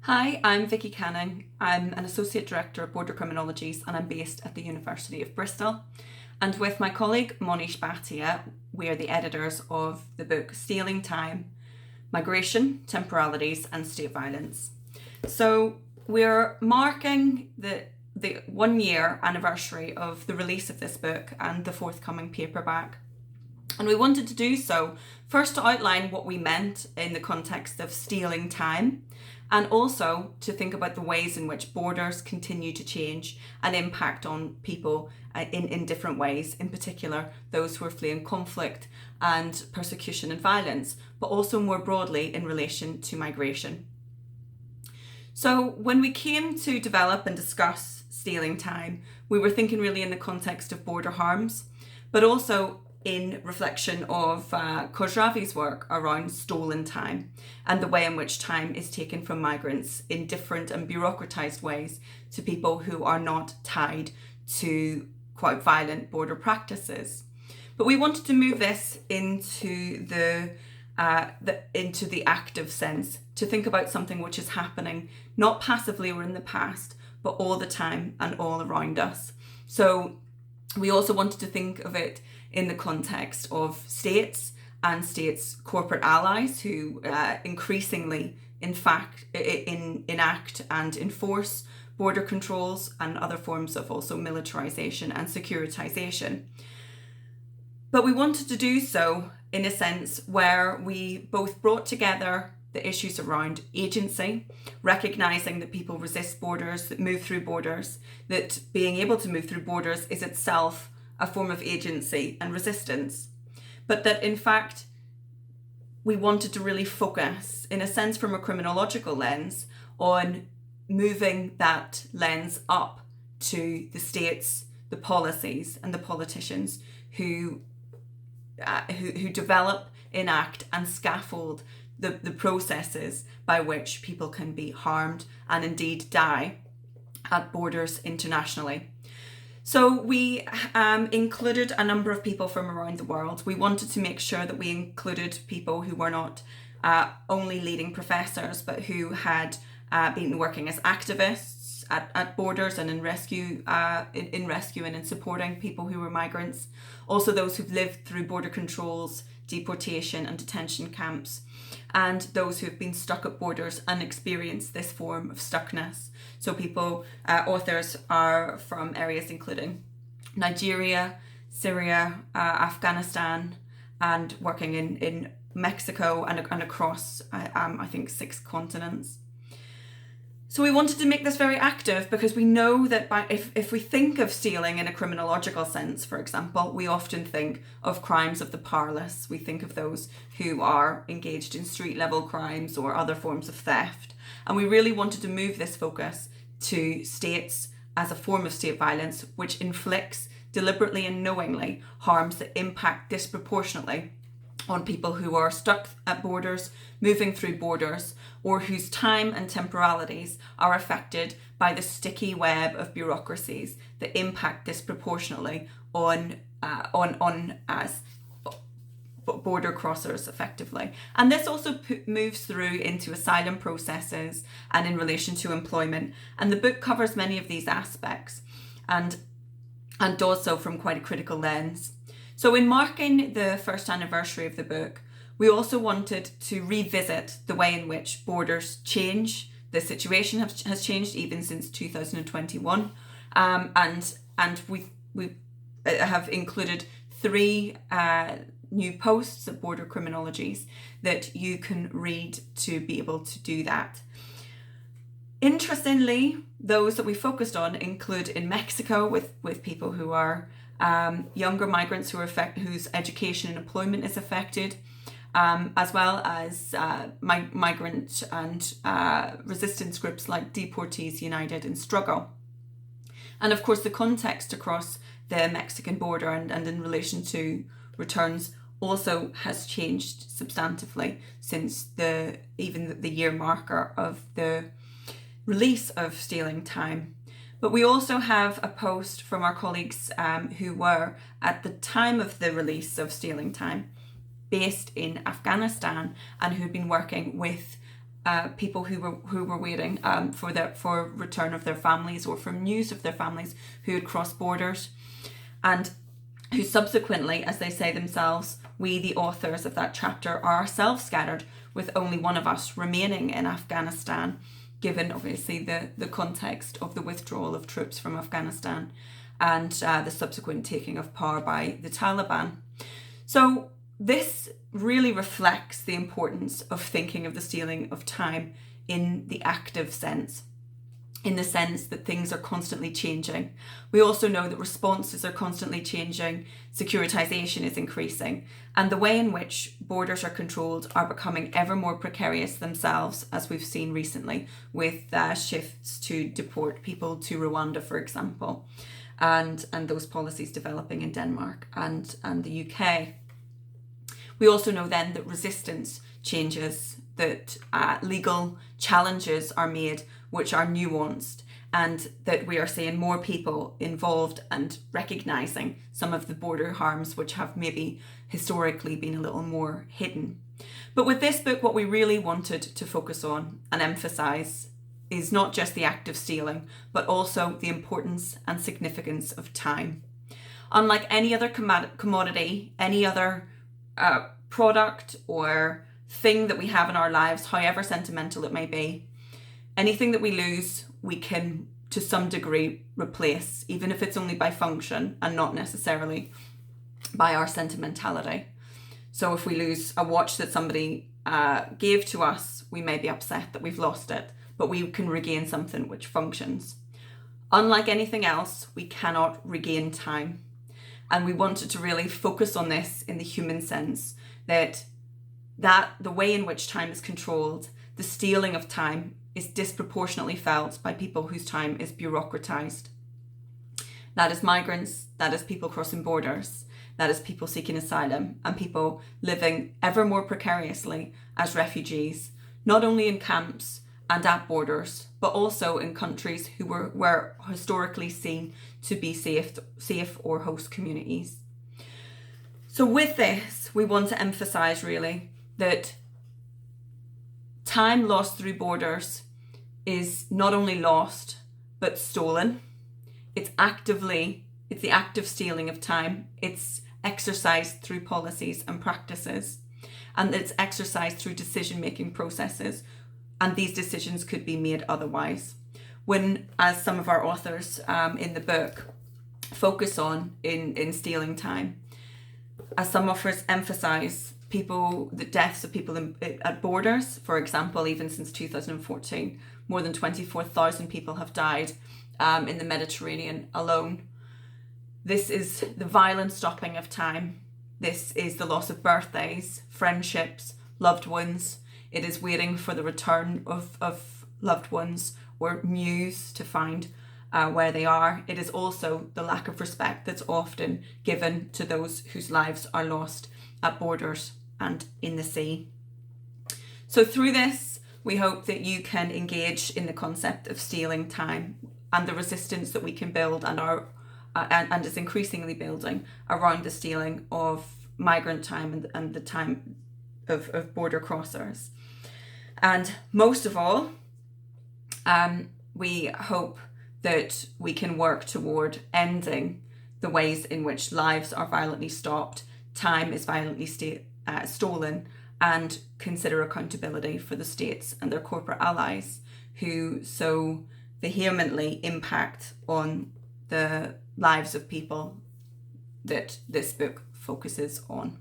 Hi, I'm Vicky Canning. I'm an Associate Director at Border Criminologies and I'm based at the University of Bristol. And with my colleague Monish Bhatia, we are the editors of the book Stealing Time, Migration, Temporalities and State Violence. So we're marking the 1 year anniversary of the release of this book and the forthcoming paperback. And we wanted to do so first to outline what we meant in the context of stealing time, and also to think about the ways in which borders continue to change and impact on people in different ways, in particular those who are fleeing conflict and persecution and violence, but also more broadly in relation to migration. So when we came to develop and discuss stealing time, we were thinking really in the context of border harms, but also in reflection of Khosravi's work around stolen time and the way in which time is taken from migrants in different and bureaucratized ways to people who are not tied to quite violent border practices. But we wanted to move this into the active sense, to think about something which is happening not passively or in the past, but all the time and all around us. So we also wanted to think of it in the context of states and states' corporate allies who increasingly, in fact, enact and enforce border controls and other forms of also militarization and securitization. But we wanted to do so in a sense where we both brought together the issues around agency, recognizing that people resist borders, that move through borders, that being able to move through borders is itself a form of agency and resistance, but that in fact we wanted to really focus, in a sense from a criminological lens, on moving that lens up to the states, the policies and the politicians who develop, enact and scaffold the processes by which people can be harmed and indeed die at borders internationally. So we included a number of people from around the world. We wanted to make sure that we included people who were not only leading professors, but who had been working as activists at borders and in rescue and in supporting people who were migrants. Also those who've lived through border controls, deportation and detention camps, and those who have been stuck at borders and experienced this form of stuckness. So people, authors are from areas including Nigeria, Syria, Afghanistan, and working in Mexico and across, I think, 6 continents. So we wanted to make this very active because we know that if we think of stealing in a criminological sense, for example, we often think of crimes of the powerless. We think of those who are engaged in street level crimes or other forms of theft. And we really wanted to move this focus to states as a form of state violence, which inflicts deliberately and knowingly harms that impact disproportionately on people who are stuck at borders, moving through borders, or whose time and temporalities are affected by the sticky web of bureaucracies that impact disproportionately on as border crossers effectively. And this also moves through into asylum processes and in relation to employment. And the book covers many of these aspects and does so from quite a critical lens. So in marking the first anniversary of the book, we also wanted to revisit the way in which borders change. The situation has changed even since 2021. And we have included 3 new posts at Border Criminologies that you can read to be able to do that. Interestingly, those that we focused on include in Mexico with people who are younger migrants whose education and employment is affected, as well as migrant and resistance groups like Deportees United and Struggle. And of course the context across the Mexican border and in relation to returns also has changed substantively since even the year marker of the release of Stealing Time. But we also have a post from our colleagues who were, at the time of the release of Stealing Time, based in Afghanistan and who'd been working with people who were waiting for return of their families or from news of their families who had crossed borders, and who subsequently, as they say themselves, we, the authors of that chapter, are ourselves scattered, with only one of us remaining in Afghanistan, given obviously the context of the withdrawal of troops from Afghanistan and the subsequent taking of power by the Taliban. So this really reflects the importance of thinking of the stealing of time in the active sense, in the sense that things are constantly changing. We also know that responses are constantly changing, securitization is increasing, and the way in which borders are controlled are becoming ever more precarious themselves, as we've seen recently with shifts to deport people to Rwanda, for example, and those policies developing in Denmark and the UK. We also know then that resistance changes, that legal challenges are made which are nuanced, and that we are seeing more people involved and recognising some of the border harms which have maybe historically been a little more hidden. But with this book, what we really wanted to focus on and emphasise is not just the act of stealing, but also the importance and significance of time. Unlike any other commodity, any other product or thing that we have in our lives, however sentimental it may be, anything that we lose, we can to some degree replace, even if it's only by function and not necessarily by our sentimentality. So if we lose a watch that somebody gave to us, we may be upset that we've lost it, but we can regain something which functions. Unlike anything else, we cannot regain time. And we wanted to really focus on this in the human sense, that the way in which time is controlled, the stealing of time, is disproportionately felt by people whose time is bureaucratized. That is migrants, that is people crossing borders, that is people seeking asylum, and people living ever more precariously as refugees, not only in camps and at borders, but also in countries who were historically seen to be safe or host communities. So with this, we want to emphasise really that time lost through borders is not only lost, but stolen. It's the active stealing of time. It's exercised through policies and practices, and it's exercised through decision-making processes, and these decisions could be made otherwise. When, as some of our authors in the book focus on in stealing time, as some authors emphasise, the deaths of people at borders, for example, even since 2014, more than 24,000 people have died in the Mediterranean alone. This is the violent stopping of time. This is the loss of birthdays, friendships, loved ones. It is waiting for the return of loved ones or news to find where they are. It is also the lack of respect that's often given to those whose lives are lost at borders and in the sea. So through this, we hope that you can engage in the concept of stealing time and the resistance that we can build and is increasingly building around the stealing of migrant time and the time of border crossers. And most of all, we hope that we can work toward ending the ways in which lives are violently stopped, time is violently stolen, and consider accountability for the states and their corporate allies who so vehemently impact on the lives of people that this book focuses on.